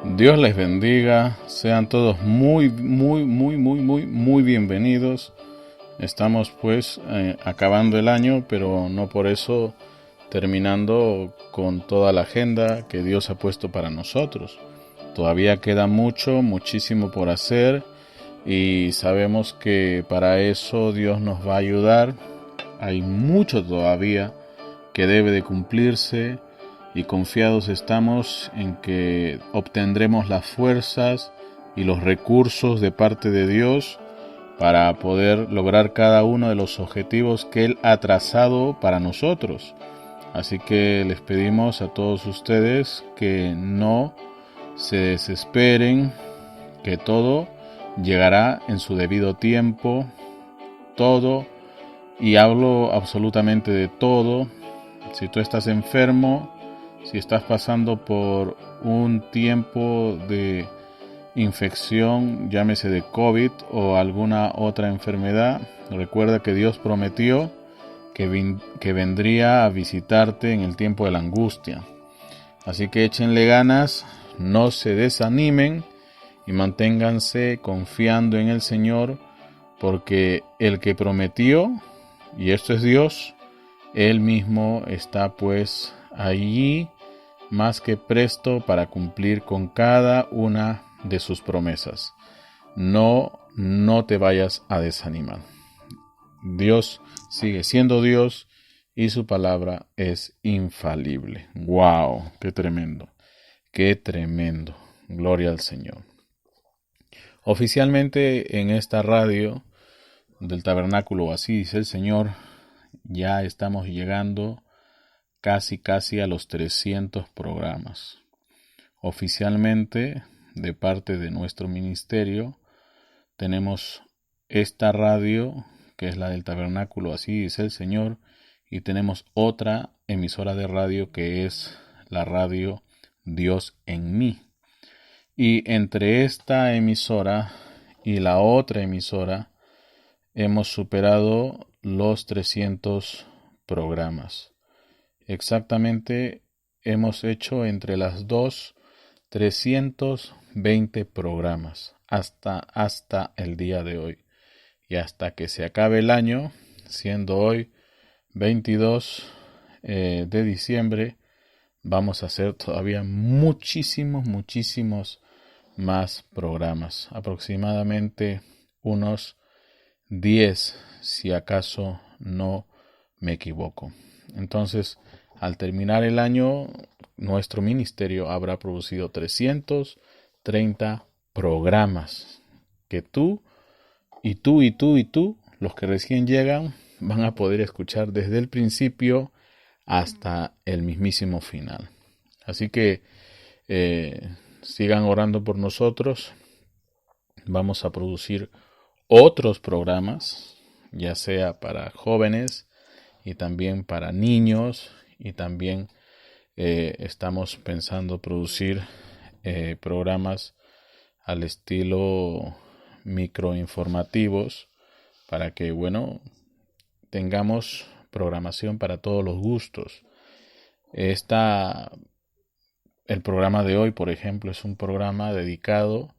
Dios les bendiga, sean todos muy bienvenidos. Estamos pues acabando el año, pero no por eso terminando con toda la agenda que Dios ha puesto para nosotros. Todavía queda muchísimo por hacer y sabemos que para eso Dios nos va a ayudar. Hay mucho todavía que debe de cumplirse y confiados estamos en que obtendremos las fuerzas y los recursos de parte de Dios para poder lograr cada uno de los objetivos que Él ha trazado para nosotros. Así que les pedimos a todos ustedes que no se desesperen, que todo llegará en su debido tiempo, todo, y hablo absolutamente de todo. Si tú estás enfermo, si estás pasando por un tiempo de infección, llámese de COVID o alguna otra enfermedad, recuerda que Dios prometió que vendría a visitarte en el tiempo de la angustia. Así que échenle ganas, no se desanimen y manténganse confiando en el Señor, porque el que prometió, y esto es Dios, Él mismo está pues allí más que presto para cumplir con cada una de sus promesas. No te vayas a desanimar. Dios sigue siendo Dios y su palabra es infalible. ¡Wow! ¡Qué tremendo! ¡Qué tremendo! Gloria al Señor. Oficialmente en esta radio del Tabernáculo, así dice el Señor, ya estamos llegando casi a los 300 programas. Oficialmente, de parte de nuestro ministerio, tenemos esta radio, que es la del Tabernáculo, así dice el Señor, y tenemos otra emisora de radio que es la radio Dios en mí. Y entre esta emisora y la otra emisora hemos superado los 300 programas. Exactamente hemos hecho entre las dos 320 programas hasta el día de hoy. Y hasta que se acabe el año, siendo hoy 22 de diciembre, vamos a hacer todavía muchísimos más programas. Aproximadamente unos 10, si acaso no me equivoco. Entonces, al terminar el año, nuestro ministerio habrá producido 330 programas que tú, los que recién llegan, van a poder escuchar desde el principio hasta el mismísimo final. Así que sigan orando por nosotros. Vamos a producir otros programas, ya sea para jóvenes y también para niños, y también estamos pensando producir programas al estilo microinformativos para que, tengamos programación para todos los gustos. El programa de hoy, por ejemplo, es un programa dedicado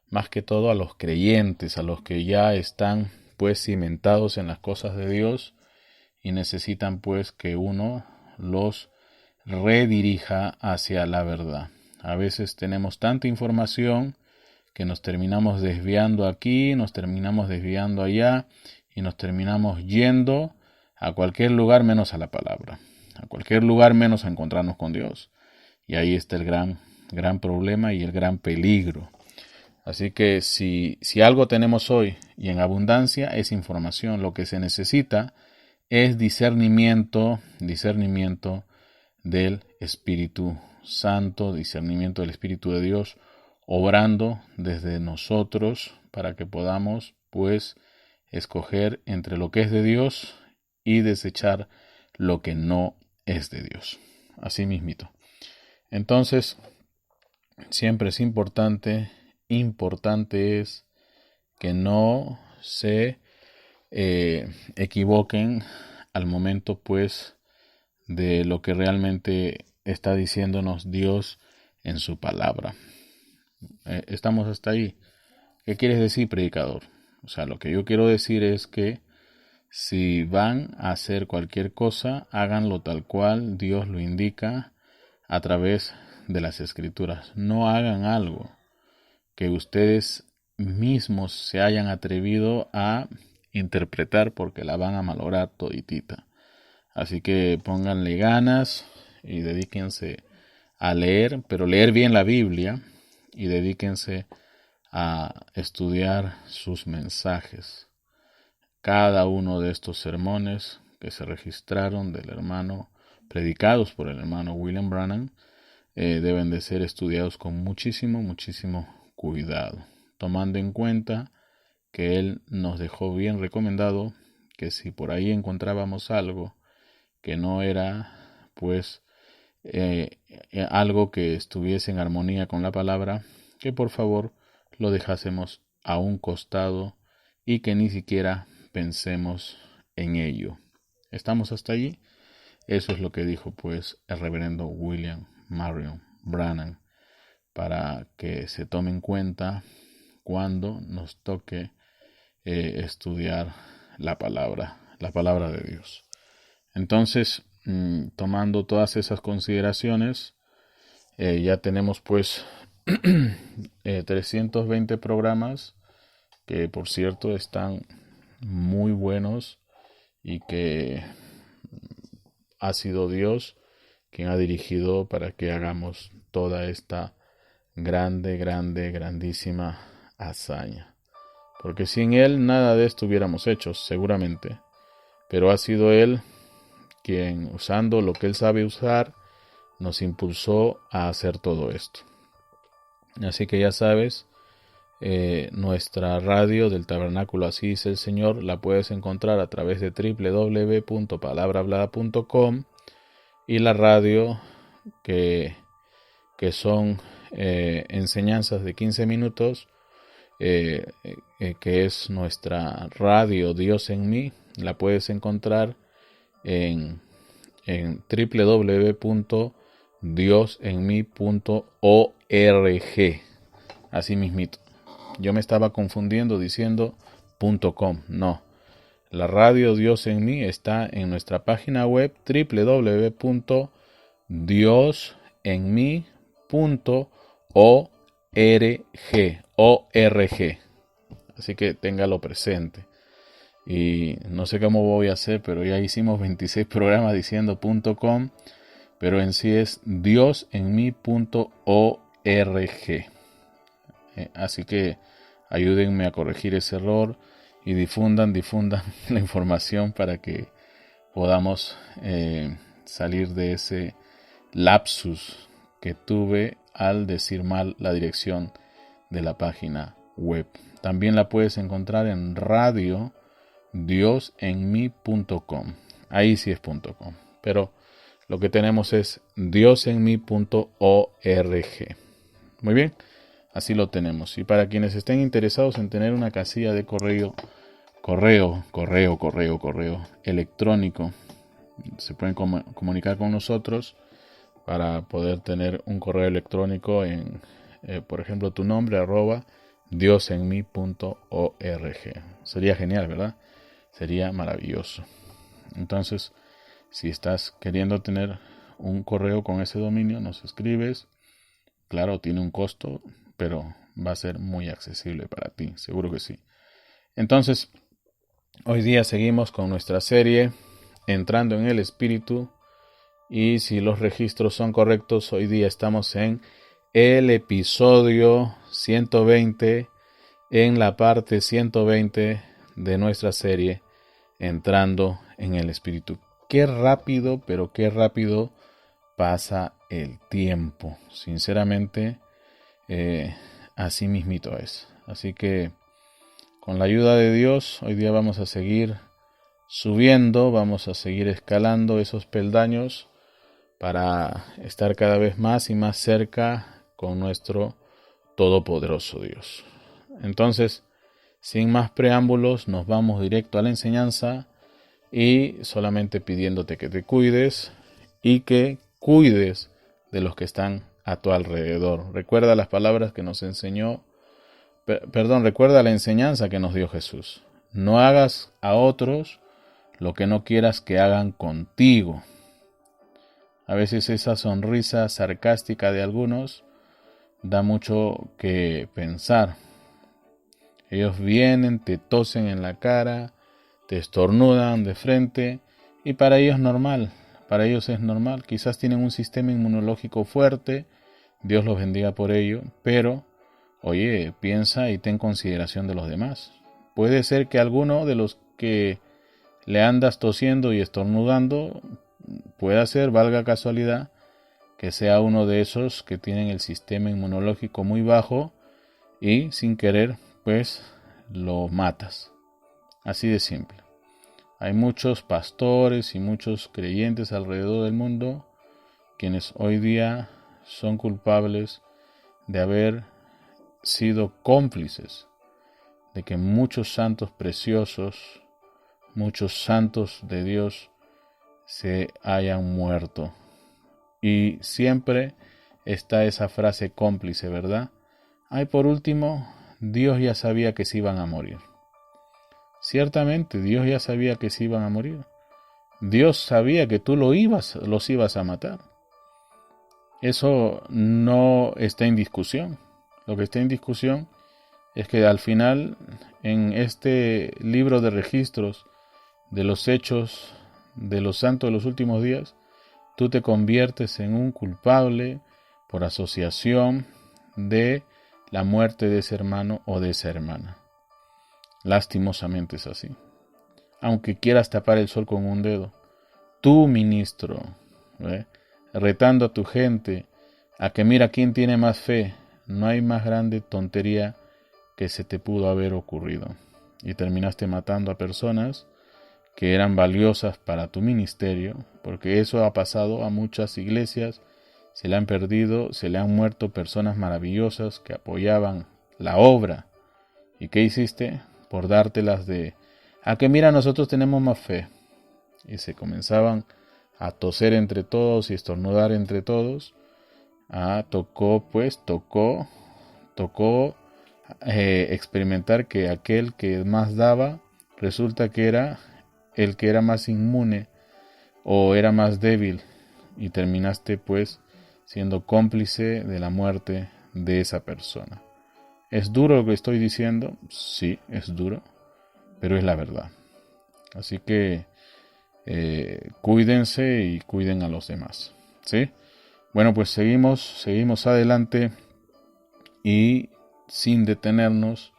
más que todo a los creyentes, a los que ya están pues cimentados en las cosas de Dios y necesitan pues que uno los redirija hacia la verdad. A veces tenemos tanta información que nos terminamos desviando aquí, nos terminamos desviando allá y nos terminamos yendo a cualquier lugar menos a la palabra, a cualquier lugar menos a encontrarnos con Dios. Y ahí está el gran problema y el gran peligro. Así que si algo tenemos hoy y en abundancia es información, lo que se necesita es discernimiento del Espíritu Santo, discernimiento del Espíritu de Dios, obrando desde nosotros para que podamos pues escoger entre lo que es de Dios y desechar lo que no es de Dios. Así mismito. Entonces, siempre es importante es que no se equivoquen al momento pues de lo que realmente está diciéndonos Dios en su palabra. Estamos hasta ahí. ¿Qué quieres decir, predicador? O sea, lo que yo quiero decir es que si van a hacer cualquier cosa, háganlo tal cual Dios lo indica a través de las Escrituras. No hagan algo que ustedes mismos se hayan atrevido a interpretar porque la van a malograr toditita. Así que pónganle ganas y dedíquense a leer, pero leer bien la Biblia, y dedíquense a estudiar sus mensajes. Cada uno de estos sermones que se registraron del hermano, predicados por el hermano William Branham, deben de ser estudiados con muchísimo cuidado, tomando en cuenta que él nos dejó bien recomendado que si por ahí encontrábamos algo que no era pues algo que estuviese en armonía con la palabra, que por favor lo dejásemos a un costado y que ni siquiera pensemos en ello. ¿Estamos hasta allí? Eso es lo que dijo pues el reverendo William Marion Branham, para que se tome en cuenta cuando nos toque estudiar la palabra de Dios. Entonces, tomando todas esas consideraciones, ya tenemos pues 320 programas que por cierto están muy buenos y que ha sido Dios quien ha dirigido para que hagamos toda esta grandísima hazaña. Porque sin Él nada de esto hubiéramos hecho, seguramente. Pero ha sido Él quien, usando lo que Él sabe usar, nos impulsó a hacer todo esto. Así que ya sabes, nuestra radio del Tabernáculo Así Dice el Señor la puedes encontrar a través de www.palabrahablada.com, y la radio que son enseñanzas de 15 minutos, que es nuestra radio Dios en mí, la puedes encontrar en www.diosenmi.org. Así mismito. Yo me estaba confundiendo diciendo .com. No. La radio Dios en mí está en nuestra página web www.diosenmi.org. Así que téngalo presente. Y no sé cómo voy a hacer, pero ya hicimos 26 programas diciendo .com, pero en sí es diosenmi.org. Así que ayúdenme a corregir ese error y difundan la información para que podamos salir de ese lapsus que tuve al decir mal la dirección de la página web. También la puedes encontrar en radio diosenmi.com. Ahí sí es .com, pero lo que tenemos es diosenmi.org. Muy bien, así lo tenemos. Y para quienes estén interesados en tener una casilla de correo electrónico, se pueden comunicar con nosotros para poder tener un correo electrónico en, por ejemplo, tu nombre @diosenmi.org. Sería genial, ¿verdad? Sería maravilloso. Entonces, si estás queriendo tener un correo con ese dominio, nos escribes. Claro, tiene un costo, pero va a ser muy accesible para ti, seguro que sí. Entonces, hoy día seguimos con nuestra serie Entrando en el Espíritu, y si los registros son correctos, hoy día estamos en el episodio 120, en la parte 120 de nuestra serie Entrando en el Espíritu. Qué rápido, pero qué rápido pasa el tiempo. Sinceramente, así mismito es. Así que con la ayuda de Dios, hoy día vamos a seguir subiendo, vamos a seguir escalando esos peldaños para estar cada vez más y más cerca con nuestro todopoderoso Dios. Entonces, sin más preámbulos, nos vamos directo a la enseñanza, y solamente pidiéndote que te cuides y que cuides de los que están a tu alrededor. Recuerda las palabras que nos enseñó, recuerda la enseñanza que nos dio Jesús. No hagas a otros lo que no quieras que hagan contigo. A veces esa sonrisa sarcástica de algunos da mucho que pensar. Ellos vienen, te tosen en la cara, te estornudan de frente y para ellos es normal. Quizás tienen un sistema inmunológico fuerte, Dios los bendiga por ello, pero oye, piensa y ten consideración de los demás. Puede ser que alguno de los que le andas tosiendo y estornudando pueda ser, valga casualidad, que sea uno de esos que tienen el sistema inmunológico muy bajo y sin querer pues lo matas. Así de simple. Hay muchos pastores y muchos creyentes alrededor del mundo quienes hoy día son culpables de haber sido cómplices de que muchos santos preciosos, muchos santos de Dios se hayan muerto. Y siempre está esa frase cómplice, ¿verdad? Ay, por último, Dios ya sabía que se iban a morir. Ciertamente, Dios ya sabía que se iban a morir. Dios sabía que tú los ibas a matar. Eso no está en discusión. Lo que está en discusión es que al final, en este libro de registros de los hechos de los santos de los últimos días, tú te conviertes en un culpable por asociación de la muerte de ese hermano o de esa hermana. Lastimosamente es así. Aunque quieras tapar el sol con un dedo, tú, ministro, retando a tu gente a que mira quién tiene más fe, no hay más grande tontería que se te pudo haber ocurrido. Y terminaste matando a personas que eran valiosas para tu ministerio, porque eso ha pasado a muchas iglesias, se le han perdido, se le han muerto personas maravillosas que apoyaban la obra. ¿Y qué hiciste? Por dártelas de, a que mira, nosotros tenemos más fe. Y se comenzaban a toser entre todos y estornudar entre todos. Tocó experimentar que aquel que más daba, resulta que era el que era más inmune o era más débil, y terminaste pues siendo cómplice de la muerte de esa persona. ¿Es duro lo que estoy diciendo? Sí, es duro, pero es la verdad. Así que cuídense y cuiden a los demás, ¿sí? Bueno, pues seguimos adelante y sin detenernos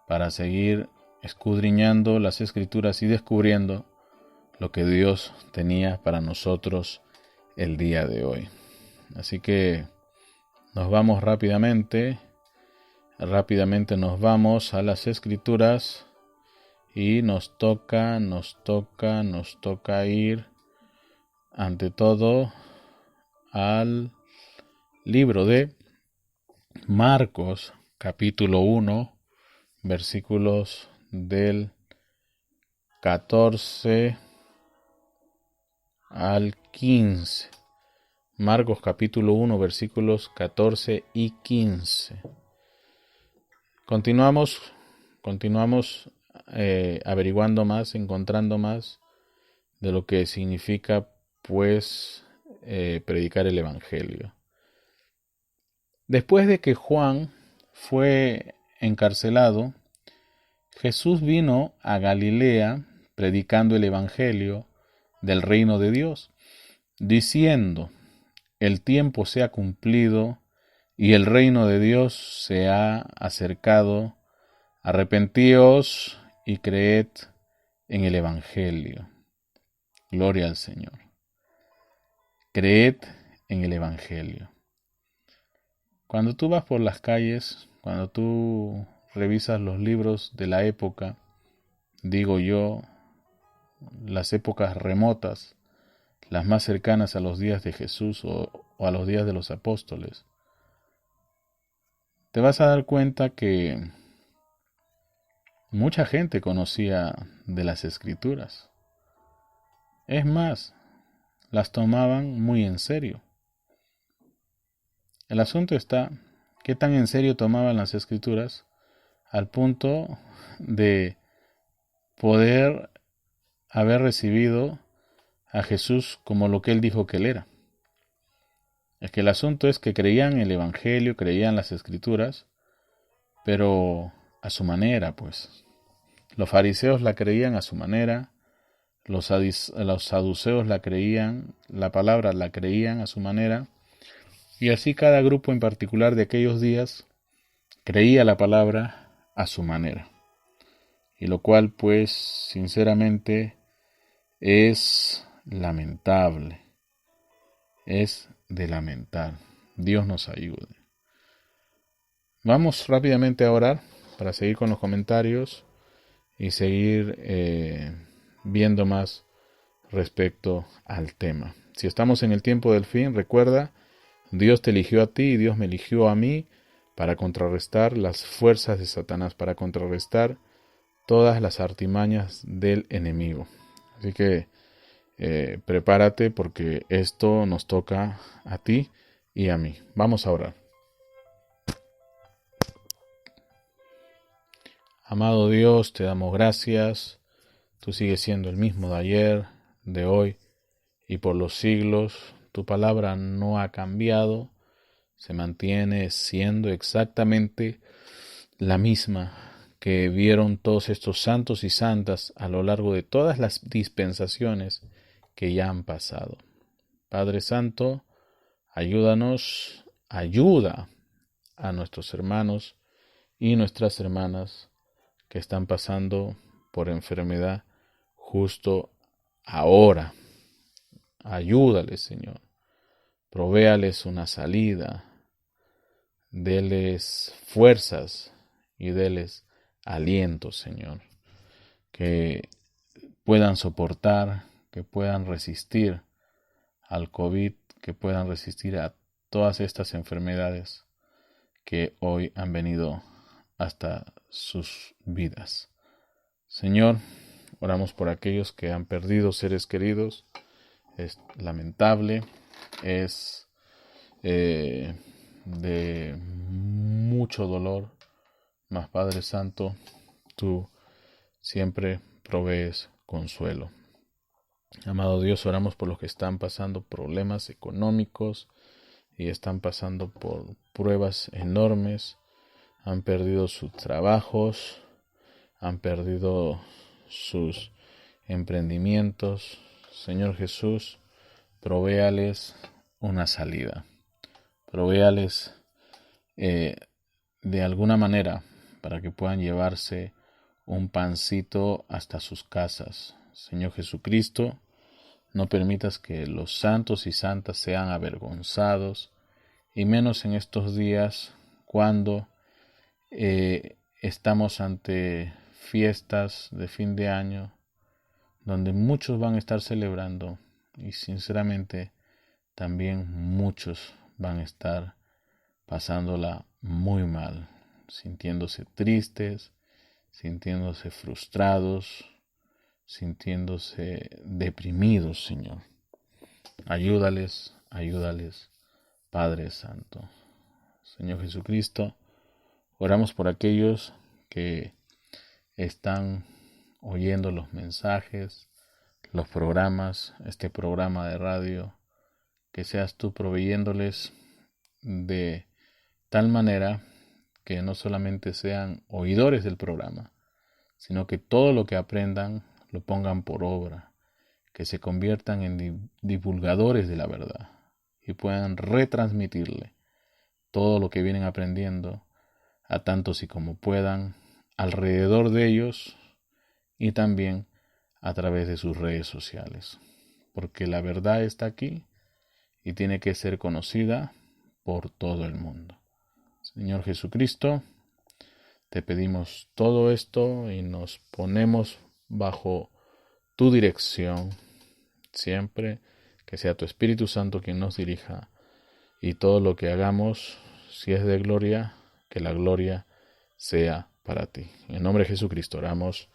para seguir escudriñando las Escrituras y descubriendo lo que Dios tenía para nosotros el día de hoy. Así que nos vamos rápidamente nos vamos a las Escrituras y nos toca ir ante todo al libro de Marcos, capítulo 1, versículos del 14 al 15. Marcos capítulo 1, versículos 14 y 15. Continuamos averiguando más, encontrando más de lo que significa pues predicar el Evangelio. Después de que Juan fue encarcelado, Jesús vino a Galilea predicando el Evangelio del reino de Dios, diciendo: el tiempo se ha cumplido y el reino de Dios se ha acercado. Arrepentíos y creed en el Evangelio. Gloria al Señor. Creed en el Evangelio. Cuando tú vas por las calles, cuando tú revisas los libros de la época, digo yo, las épocas remotas, las más cercanas a los días de Jesús o a los días de los apóstoles, te vas a dar cuenta que mucha gente conocía de las Escrituras. Es más, las tomaban muy en serio. El asunto está, ¿qué tan en serio tomaban las Escrituras al punto de poder haber recibido a Jesús como lo que él dijo que él era? Es que el asunto es que creían el Evangelio, creían las Escrituras, pero a su manera, pues. Los fariseos la creían a su manera, los saduceos la creían, la palabra la creían a su manera, y así cada grupo en particular de aquellos días creía la palabra a su manera. Y lo cual, pues, sinceramente, es lamentable. Es de lamentar. Dios nos ayude. Vamos rápidamente a orar para seguir con los comentarios y seguir viendo más respecto al tema. Si estamos en el tiempo del fin, recuerda, Dios te eligió a ti y Dios me eligió a mí para contrarrestar las fuerzas de Satanás, para contrarrestar todas las artimañas del enemigo. Así que prepárate porque esto nos toca a ti y a mí. Vamos a orar. Amado Dios, te damos gracias. Tú sigues siendo el mismo de ayer, de hoy y por los siglos. Tu palabra no ha cambiado, se mantiene siendo exactamente la misma que vieron todos estos santos y santas a lo largo de todas las dispensaciones que ya han pasado. Padre Santo, ayúdanos, ayuda a nuestros hermanos y nuestras hermanas que están pasando por enfermedad justo ahora. Ayúdales, Señor. Provéales una salida. Deles fuerzas y deles aliento, Señor. Que puedan soportar, que puedan resistir al COVID, que puedan resistir a todas estas enfermedades que hoy han venido hasta sus vidas. Señor, oramos por aquellos que han perdido seres queridos. Es lamentable, es de mucho dolor, mas Padre Santo, tú siempre provees consuelo. Amado Dios, oramos por los que están pasando problemas económicos y están pasando por pruebas enormes, han perdido sus trabajos, han perdido sus emprendimientos. Señor Jesús, provéales una salida, provéales de alguna manera para que puedan llevarse un pancito hasta sus casas. Señor Jesucristo, no permitas que los santos y santas sean avergonzados, y menos en estos días cuando estamos ante fiestas de fin de año, donde muchos van a estar celebrando y sinceramente también muchos van a estar pasándola muy mal, sintiéndose tristes, sintiéndose frustrados, sintiéndose deprimidos, Señor. Ayúdales, ayúdales, Padre Santo. Señor Jesucristo, oramos por aquellos que están oyendo los mensajes, los programas, este programa de radio, que seas tú proveyéndoles de tal manera que no solamente sean oidores del programa, sino que todo lo que aprendan lo pongan por obra, que se conviertan en divulgadores de la verdad y puedan retransmitirle todo lo que vienen aprendiendo a tantos y como puedan alrededor de ellos y también a través de sus redes sociales, porque la verdad está aquí y tiene que ser conocida por todo el mundo. Señor Jesucristo, te pedimos todo esto y nos ponemos bajo tu dirección siempre, que sea tu Espíritu Santo quien nos dirija y todo lo que hagamos, si es de gloria, que la gloria sea para ti. En el nombre de Jesucristo oramos.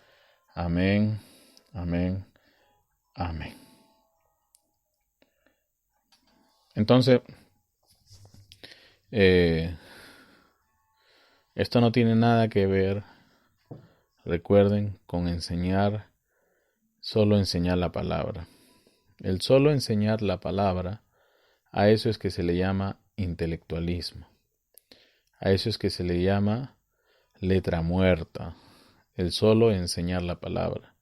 Amén, amén, amén. Entonces, Eh, Esto no tiene nada que ver, recuerden, con solo enseñar la palabra. El solo enseñar la palabra, a eso es que se le llama intelectualismo. A eso es que se le llama letra muerta. El solo enseñar la palabra.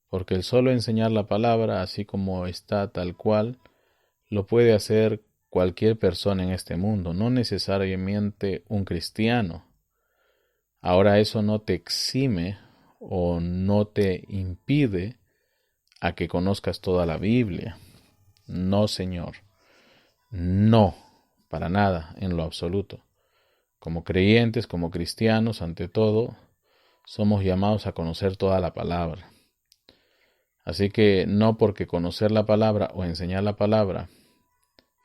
Porque el solo enseñar la palabra, así como está tal cual, lo puede hacer cualquier persona en este mundo, no necesariamente un cristiano. Ahora eso no te exime o no te impide a que conozcas toda la Biblia. No, Señor. No, para nada, en lo absoluto. Como creyentes, como cristianos, ante todo, somos llamados a conocer toda la palabra. Así que no porque conocer la palabra o enseñar la palabra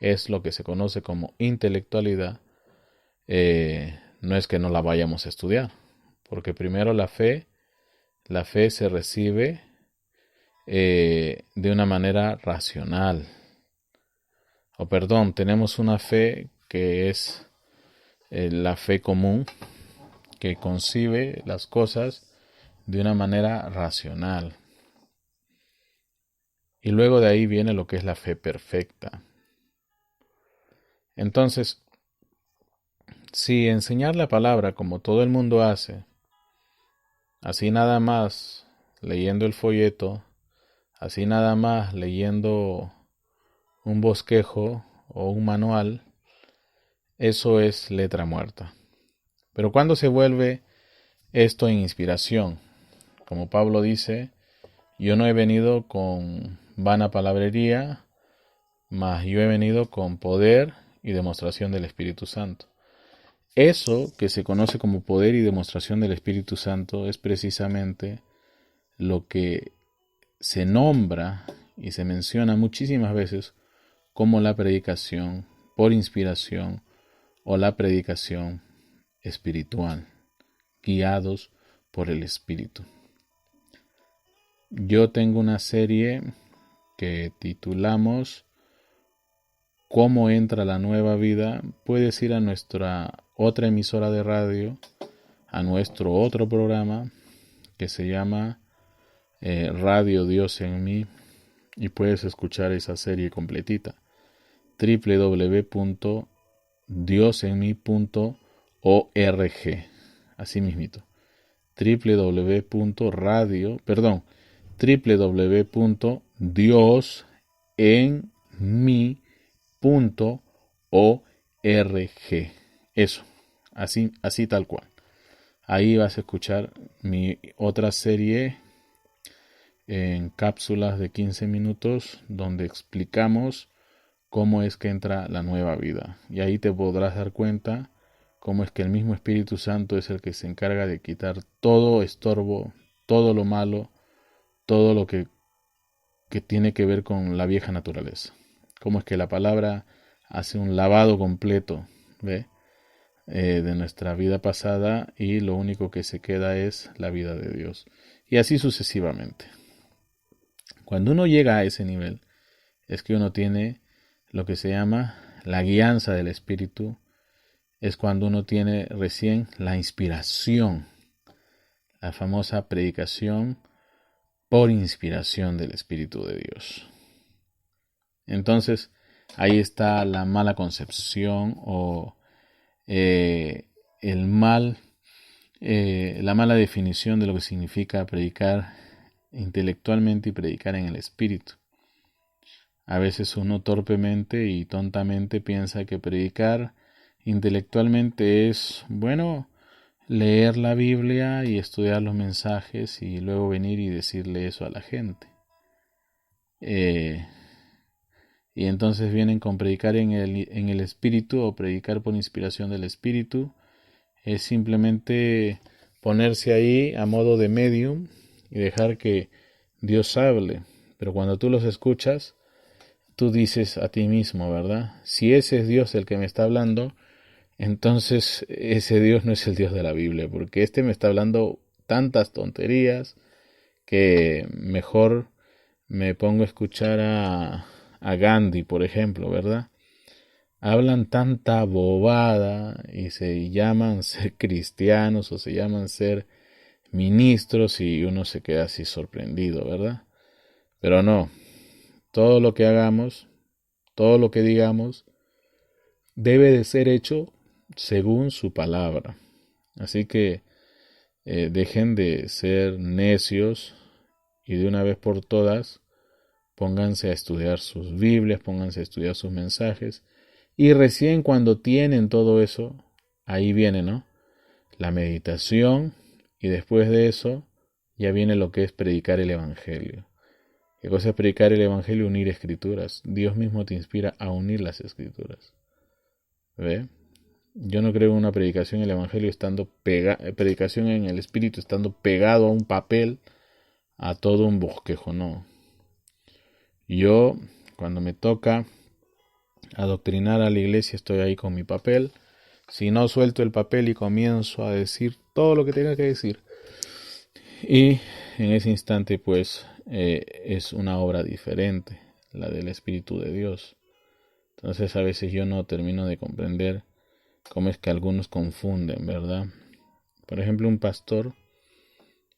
es lo que se conoce como intelectualidad, no es que no la vayamos a estudiar. Porque primero la fe se recibe de una manera racional. O perdón, tenemos una fe que es la fe común, que concibe las cosas de una manera racional. Y luego de ahí viene lo que es la fe perfecta. Entonces, si enseñar la palabra como todo el mundo hace, así nada más leyendo el folleto, así nada más leyendo un bosquejo o un manual, eso es letra muerta. Pero cuando se vuelve esto en inspiración, como Pablo dice, yo no he venido con vana palabrería, mas yo he venido con poder y demostración del Espíritu Santo. Eso que se conoce como poder y demostración del Espíritu Santo es precisamente lo que se nombra y se menciona muchísimas veces como la predicación por inspiración o la predicación espiritual, guiados por el Espíritu. Yo tengo una serie que titulamos ¿Cómo entra la nueva vida? Puedes ir a nuestra otra emisora de radio, a nuestro otro programa que se llama Radio Dios en mí, y puedes escuchar esa serie completita. www.diosenmi.org, así mismito. www.diosenmi.org. Eso, así tal cual. Ahí vas a escuchar mi otra serie en cápsulas de 15 minutos donde explicamos cómo es que entra la nueva vida. Y ahí te podrás dar cuenta cómo es que el mismo Espíritu Santo es el que se encarga de quitar todo estorbo, todo lo malo, todo lo que tiene que ver con la vieja naturaleza. Cómo es que la palabra hace un lavado completo, ¿ve? De nuestra vida pasada, y lo único que se queda es la vida de Dios. Y así sucesivamente. Cuando uno llega a ese nivel, es que uno tiene lo que se llama la guianza del Espíritu. Es cuando uno tiene recién la inspiración, la famosa predicación por inspiración del Espíritu de Dios. Entonces, ahí está la mala concepción o la mala definición de lo que significa predicar intelectualmente y predicar en el Espíritu. A veces uno torpemente y tontamente piensa que predicar intelectualmente es, bueno, leer la Biblia y estudiar los mensajes y luego venir y decirle eso a la gente. Y entonces vienen con predicar en el Espíritu o predicar por inspiración del Espíritu. Es simplemente ponerse ahí a modo de medium y dejar que Dios hable. Pero cuando tú los escuchas, tú dices a ti mismo, ¿verdad? Si ese es Dios el que me está hablando, entonces ese Dios no es el Dios de la Biblia, porque este me está hablando tantas tonterías que mejor me pongo a escuchar a Gandhi, por ejemplo, ¿verdad? hablan tanta bobada y se llaman ser cristianos o se llaman ser ministros y uno se queda así sorprendido, ¿verdad? Pero no, todo lo que hagamos, todo lo que digamos, debe de ser hecho según su palabra. Así que dejen de ser necios y de una vez por todas pónganse a estudiar sus Biblias, pónganse a estudiar sus mensajes y recién cuando tienen todo eso, ahí viene, ¿no? La meditación y después de eso ya viene lo que es predicar el Evangelio. ¿Qué cosa es predicar el Evangelio? Unir escrituras. Dios mismo te inspira a unir las escrituras. ¿Ve? Yo no creo en una predicación en el Evangelio predicación en el Espíritu estando pegado a un papel, a todo un bosquejo, no. Yo, cuando me toca adoctrinar a la iglesia, estoy ahí con mi papel. Si no, suelto el papel y comienzo a decir todo lo que tenga que decir. Y en ese instante, pues, es una obra diferente, la del Espíritu de Dios. Entonces, a veces yo no termino de comprender cómo es que algunos confunden, ¿verdad? Por ejemplo, un pastor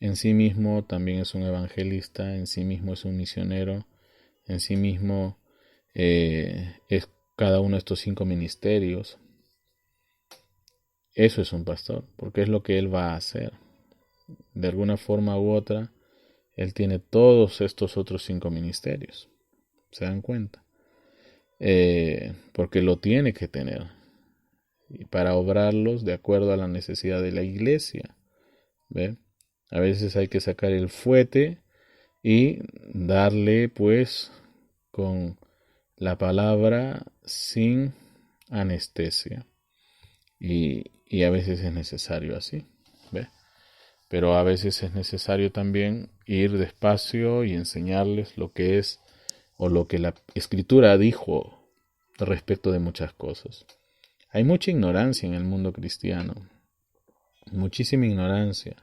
en sí mismo también es un evangelista, en sí mismo es un misionero, en sí mismo es cada uno de estos 5 ministerios. Eso es un pastor, porque es lo que él va a hacer. De alguna forma u otra, él tiene todos estos otros 5 ministerios. ¿Se dan cuenta? Porque lo tiene que tener. Y para obrarlos de acuerdo a la necesidad de la iglesia. ¿Ve? A veces hay que sacar el fuete y darle pues con la palabra sin anestesia. Y a veces es necesario así. ¿Ve? Pero a veces es necesario también ir despacio y enseñarles lo que es o lo que la escritura dijo respecto de muchas cosas. Hay mucha ignorancia en el mundo cristiano, muchísima ignorancia.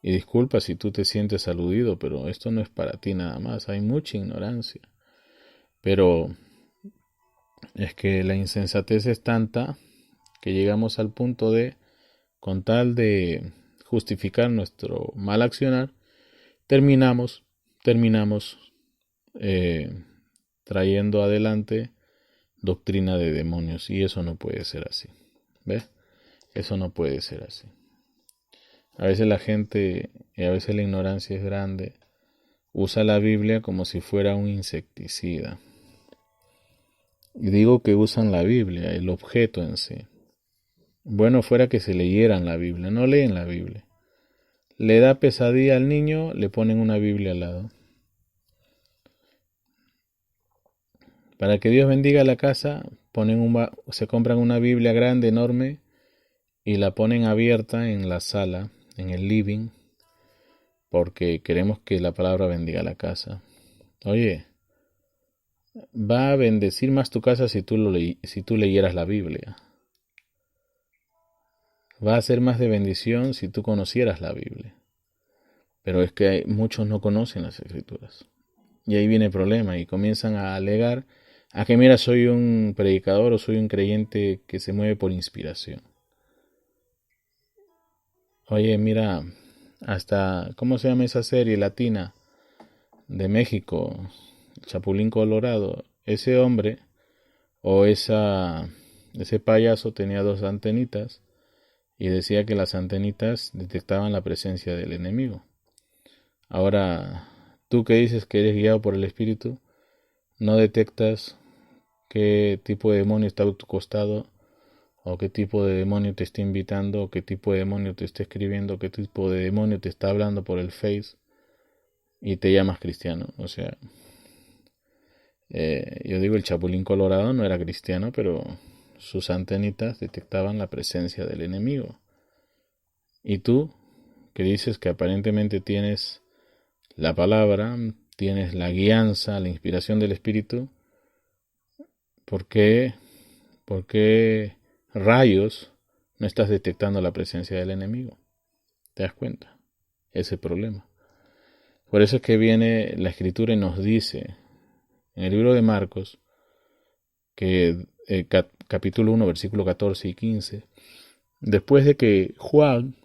Y disculpa si tú te sientes aludido, pero esto no es para ti nada más, hay mucha ignorancia. Pero es que la insensatez es tanta que llegamos al punto de, con tal de justificar nuestro mal accionar, terminamos trayendo adelante doctrina de demonios, y eso no puede ser así. ¿Ves? Eso no puede ser así. A veces la gente, y a veces la ignorancia es grande, usa la Biblia como si fuera un insecticida. Y digo que usan la Biblia, el objeto en sí. Bueno fuera que se leyeran la Biblia, no leen la Biblia. Le da pesadilla al niño, le ponen una Biblia al lado. Para que Dios bendiga la casa, se compran una Biblia grande, enorme, y la ponen abierta en la sala, en el living, porque queremos que la palabra bendiga la casa. Oye, va a bendecir más tu casa si tú leyeras la Biblia. Va a ser más de bendición si tú conocieras la Biblia. Pero es que muchos no conocen las Escrituras. Y ahí viene el problema y comienzan a alegar a que mira, soy un predicador o soy un creyente que se mueve por inspiración. Oye, mira, hasta, ¿cómo se llama esa serie latina de México? Chapulín Colorado. Ese hombre o ese payaso tenía 2 antenitas y decía que las antenitas detectaban la presencia del enemigo. Ahora, tú que dices que eres guiado por el Espíritu, no detectas qué tipo de demonio está a tu costado, o qué tipo de demonio te está invitando, o qué tipo de demonio te está escribiendo, o qué tipo de demonio te está hablando por el Face y te llamas cristiano. O sea, yo digo, el Chapulín Colorado no era cristiano, pero sus antenitas detectaban la presencia del enemigo. Y tú, que dices que aparentemente tienes la palabra, tienes la guianza, la inspiración del Espíritu, ¿por qué rayos no estás detectando la presencia del enemigo? ¿Te das cuenta? Ese problema. Por eso es que viene la Escritura y nos dice en el libro de Marcos que capítulo 1, versículo 14 y 15. Después de que Juan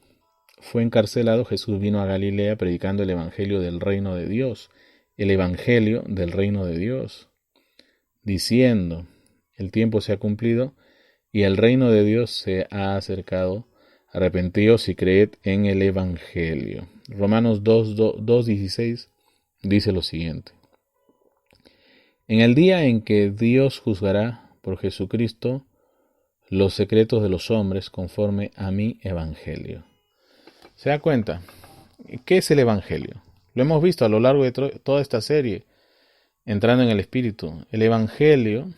fue encarcelado, Jesús vino a Galilea predicando el evangelio del reino de Dios, el evangelio del reino de Dios, diciendo: el tiempo se ha cumplido y el reino de Dios se ha acercado. Arrepentíos y creed en el evangelio. Romanos 2:16 dice lo siguiente: en el día en que Dios juzgará por Jesucristo los secretos de los hombres conforme a mi evangelio. ¿Se da cuenta? ¿Qué es el evangelio? Lo hemos visto a lo largo de toda esta serie, entrando en el Espíritu. El evangelio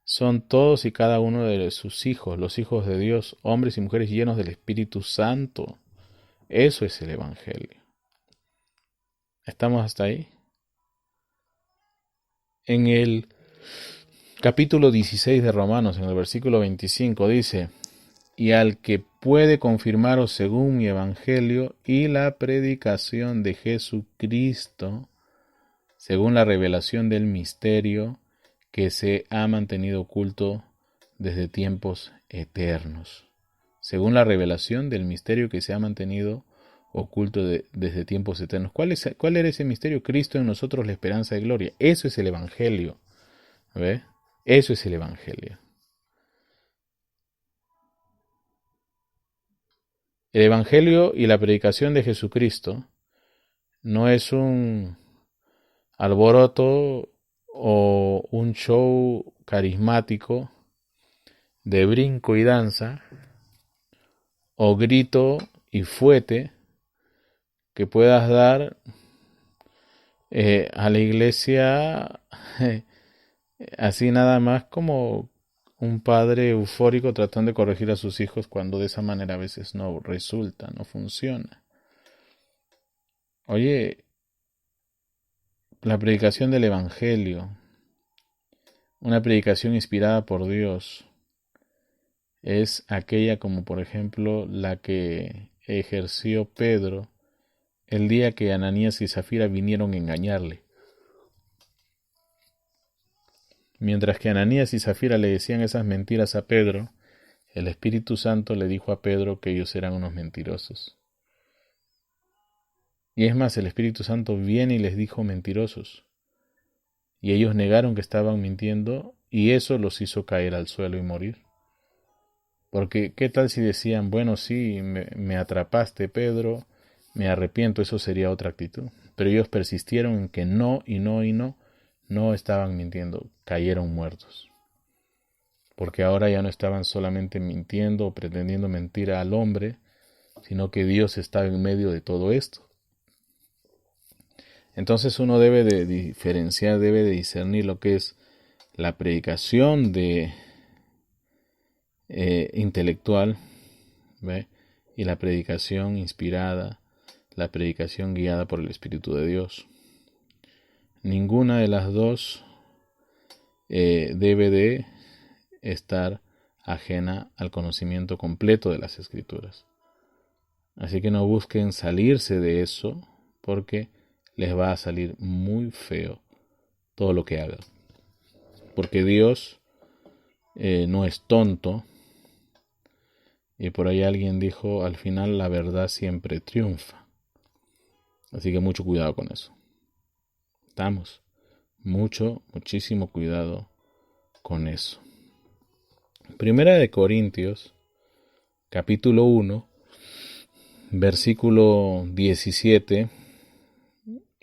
son todos y cada uno de sus hijos, los hijos de Dios, hombres y mujeres llenos del Espíritu Santo. Eso es el evangelio. ¿Estamos hasta ahí? En el capítulo 16 de Romanos, en el versículo 25, dice: y al que puede confirmaros según mi evangelio y la predicación de Jesucristo, según la revelación del misterio que se ha mantenido oculto desde tiempos eternos. Según la revelación del misterio que se ha mantenido oculto desde tiempos eternos. ¿Cuál era ese misterio? Cristo en nosotros, la esperanza de gloria. Eso es el evangelio. ¿Ve? Eso es el evangelio. El evangelio y la predicación de Jesucristo no es un alboroto o un show carismático de brinco y danza o grito y fuete que puedas dar a la iglesia así nada más como un padre eufórico tratando de corregir a sus hijos, cuando de esa manera a veces no resulta, no funciona. Oye, la predicación del evangelio, una predicación inspirada por Dios, es aquella como por ejemplo la que ejerció Pedro el día que Ananías y Zafira vinieron a engañarle. Mientras que Ananías y Zafira le decían esas mentiras a Pedro, el Espíritu Santo le dijo a Pedro que ellos eran unos mentirosos. Y es más, el Espíritu Santo viene y les dijo mentirosos. Y ellos negaron que estaban mintiendo, y eso los hizo caer al suelo y morir. Porque ¿qué tal si decían: bueno, sí, me atrapaste, Pedro, me arrepiento? Eso sería otra actitud. Pero ellos persistieron en que no estaban mintiendo, cayeron muertos. Porque ahora ya no estaban solamente mintiendo o pretendiendo mentir al hombre, sino que Dios estaba en medio de todo esto. Entonces uno debe de diferenciar, debe de discernir lo que es la predicación intelectual, ¿ve? Y la predicación inspirada, la predicación guiada por el Espíritu de Dios. Ninguna de las dos debe de estar ajena al conocimiento completo de las Escrituras. Así que no busquen salirse de eso, porque les va a salir muy feo todo lo que hagan. Porque Dios no es tonto. Y por ahí alguien dijo: al final la verdad siempre triunfa. Así que mucho cuidado con eso. Estamos. Muchísimo cuidado con eso. Primera de Corintios, capítulo 1, versículo 17.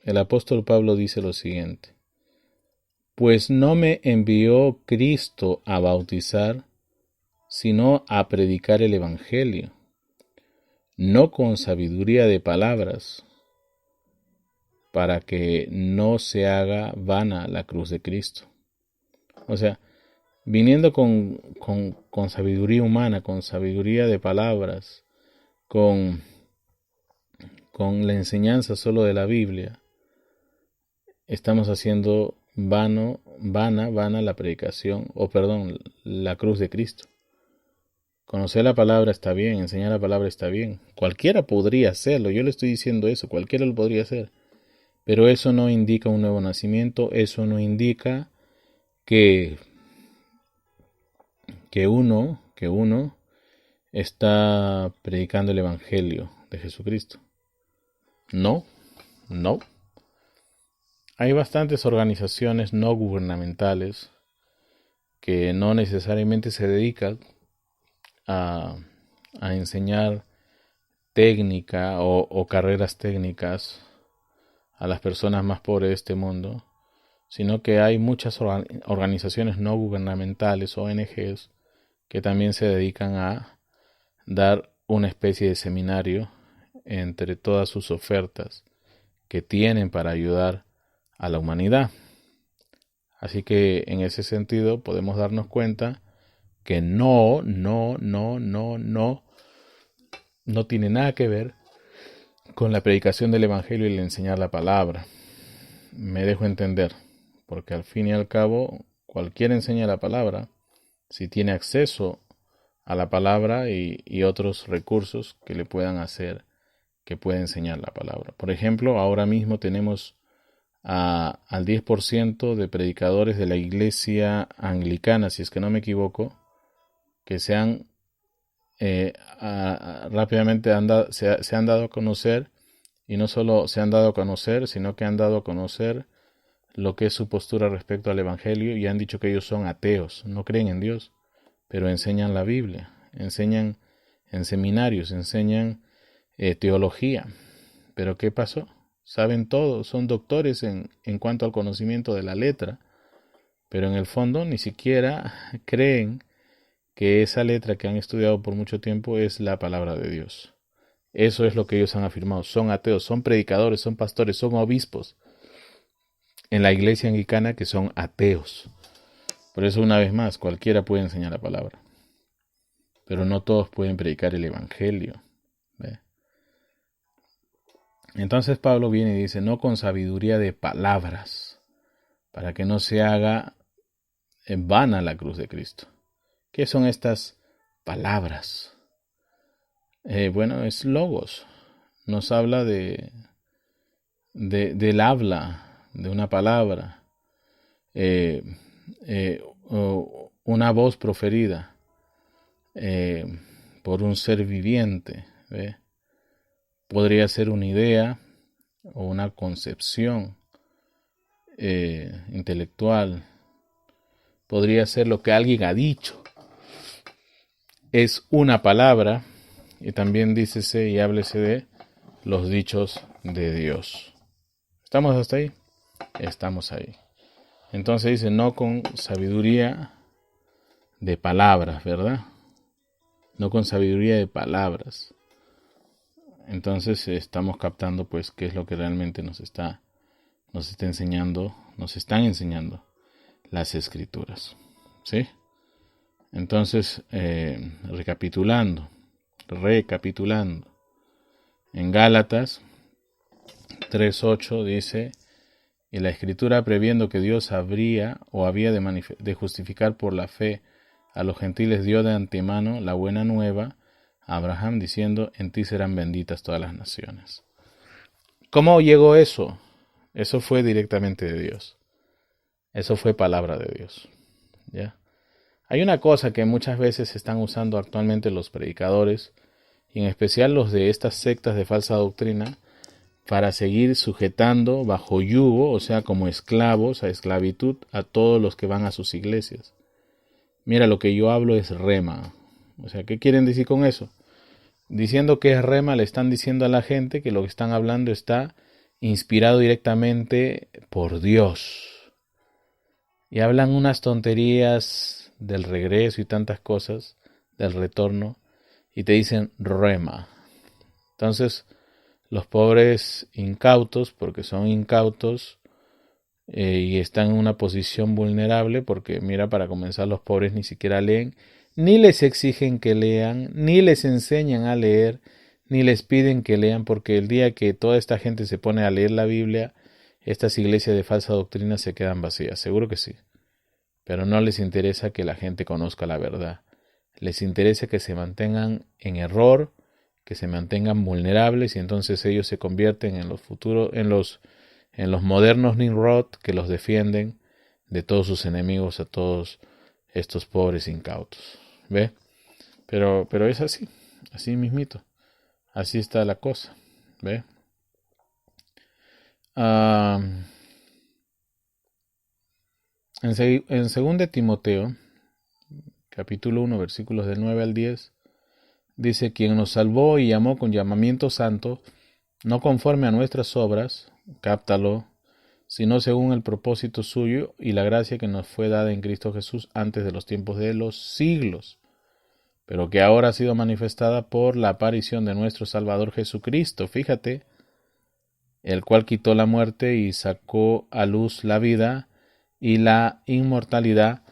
El apóstol Pablo dice lo siguiente: pues no me envió Cristo a bautizar, sino a predicar el evangelio, no con sabiduría de palabras, para que no se haga vana la cruz de Cristo. O sea, viniendo con sabiduría humana, con sabiduría de palabras, con la enseñanza solo de la Biblia, estamos haciendo vana la predicación, la cruz de Cristo. Conocer la palabra está bien, enseñar la palabra está bien. Cualquiera podría hacerlo, yo le estoy diciendo eso, cualquiera lo podría hacer. Pero eso no indica un nuevo nacimiento, eso no indica que que uno está predicando el Evangelio de Jesucristo. No, no. Hay bastantes organizaciones no gubernamentales que no necesariamente se dedican a enseñar técnica o carreras técnicas a las personas más pobres de este mundo, sino que hay muchas organizaciones no gubernamentales, ONGs, que también se dedican a dar una especie de seminario entre todas sus ofertas que tienen para ayudar a la humanidad. Así que en ese sentido podemos darnos cuenta que no tiene nada que ver con la predicación del Evangelio y el enseñar la palabra. Me dejo entender, porque al fin y al cabo cualquiera enseña la palabra si tiene acceso a la palabra y otros recursos que le puedan hacer que pueda enseñar la palabra. Por ejemplo, ahora mismo tenemos al 10% de predicadores de la iglesia anglicana, si es que no me equivoco, que se han rápidamente se han dado a conocer, y no solo se han dado a conocer, sino que han dado a conocer lo que es su postura respecto al Evangelio, y han dicho que ellos son ateos, no creen en Dios, pero enseñan la Biblia, enseñan en seminarios, enseñan teología. ¿Pero qué pasó? Saben todo, son doctores en cuanto al conocimiento de la letra, pero en el fondo ni siquiera creen que esa letra que han estudiado por mucho tiempo es la palabra de Dios. Eso es lo que ellos han afirmado. Son ateos, son predicadores, son pastores, son obispos en la iglesia anglicana que son ateos. Por eso, una vez más, cualquiera puede enseñar la palabra, pero no todos pueden predicar el Evangelio. ¿Ve? Entonces Pablo viene y dice, no con sabiduría de palabras, para que no se haga en vana la cruz de Cristo. ¿Qué son estas palabras? Bueno, es logos. Nos habla del habla, de una palabra, una voz proferida por un ser viviente. ¿Ve? Podría ser una idea o una concepción intelectual. Podría ser lo que alguien ha dicho. Es una palabra, y también dícese y háblese de los dichos de Dios. ¿Estamos hasta ahí? Estamos ahí. Entonces dice, no con sabiduría de palabras, ¿verdad? No con sabiduría de palabras. Entonces estamos captando pues qué es lo que realmente nos están enseñando las Escrituras. ¿Sí? Entonces, recapitulando, en Gálatas 3:8 dice, y la Escritura previendo que Dios había de justificar por la fe a los gentiles, dio de antemano la buena nueva a Abraham, diciendo, en ti serán benditas todas las naciones. ¿Cómo llegó eso? Eso fue directamente de Dios. Eso fue palabra de Dios. ¿Ya? Hay una cosa que muchas veces están usando actualmente los predicadores, y en especial los de estas sectas de falsa doctrina, para seguir sujetando bajo yugo, o sea, como esclavos, a esclavitud, a todos los que van a sus iglesias. Mira, lo que yo hablo es rema. O sea, ¿qué quieren decir con eso? Diciendo que es rema, le están diciendo a la gente que lo que están hablando está inspirado directamente por Dios. Y hablan unas tonterías del regreso y tantas cosas, del retorno, y te dicen rema. Entonces, los pobres incautos, porque son incautos, y están en una posición vulnerable, porque mira, para comenzar, los pobres ni siquiera leen, ni les exigen que lean, ni les enseñan a leer, ni les piden que lean, porque el día que toda esta gente se pone a leer la Biblia, estas iglesias de falsa doctrina se quedan vacías, seguro que sí. Pero no les interesa que la gente conozca la verdad. Les interesa que se mantengan en error, que se mantengan vulnerables, y entonces ellos se convierten en los modernos Nimrod, que los defienden de todos sus enemigos a todos estos pobres incautos. ¿Ve? Pero es así mismito. Así está la cosa. ¿Ve? En 2 de Timoteo, capítulo 1, versículos del 9 al 10, dice: quien nos salvó y llamó con llamamiento santo, no conforme a nuestras obras, cáptalo, sino según el propósito suyo y la gracia que nos fue dada en Cristo Jesús antes de los tiempos de los siglos, pero que ahora ha sido manifestada por la aparición de nuestro Salvador Jesucristo, fíjate, el cual quitó la muerte y sacó a luz la vida y la inmortalidad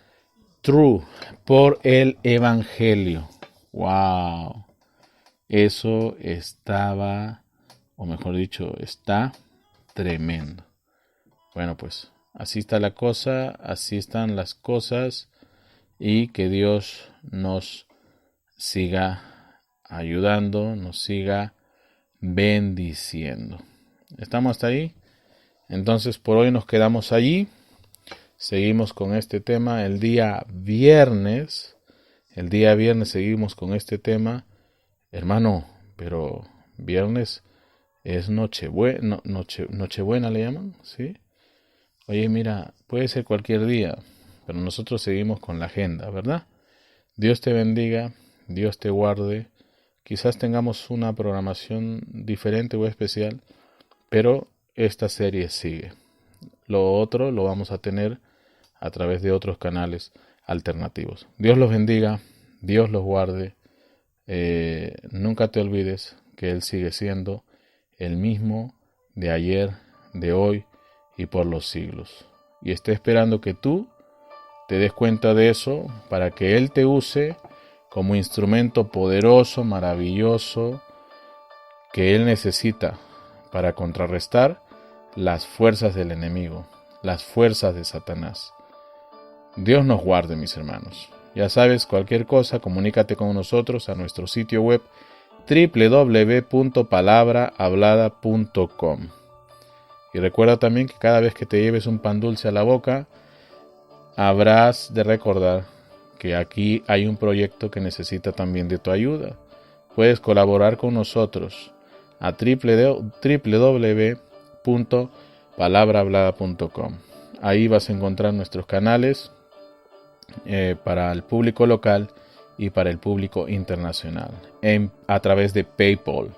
por el Evangelio. ¡Wow! Eso estaba, o mejor dicho, está tremendo. Bueno, pues así está la cosa, así están las cosas, y que Dios nos siga ayudando, nos siga bendiciendo. ¿Estamos hasta ahí? Entonces por hoy nos quedamos allí. Seguimos con este tema el día viernes. El día viernes seguimos con este tema. Hermano, pero viernes es Nochebuena, Nochebuena le llaman, ¿sí? Oye, mira, puede ser cualquier día, pero nosotros seguimos con la agenda, ¿verdad? Dios te bendiga, Dios te guarde. Quizás tengamos una programación diferente o especial, pero esta serie sigue. Lo otro lo vamos a tener a través de otros canales alternativos. Dios los bendiga, Dios los guarde. Nunca te olvides que Él sigue siendo el mismo de ayer, de hoy y por los siglos. Y está esperando que tú te des cuenta de eso para que Él te use como instrumento poderoso, maravilloso, que Él necesita para contrarrestar las fuerzas del enemigo, las fuerzas de Satanás. Dios nos guarde, mis hermanos. Ya sabes, cualquier cosa, comunícate con nosotros a nuestro sitio web www.palabrahablada.com. Y recuerda también que cada vez que te lleves un pan dulce a la boca, habrás de recordar que aquí hay un proyecto que necesita también de tu ayuda. Puedes colaborar con nosotros a www.palabrahablada.com. Ahí vas a encontrar nuestros canales para el público local y para el público internacional a través de PayPal.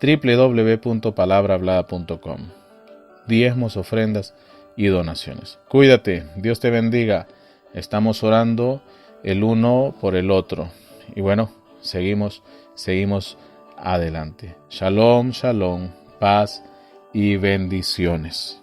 www.palabrahablada.com. Diezmos, ofrendas y donaciones. Cuídate, Dios te bendiga. Estamos orando el uno por el otro. Y bueno, seguimos adelante. Shalom, shalom, paz y bendiciones.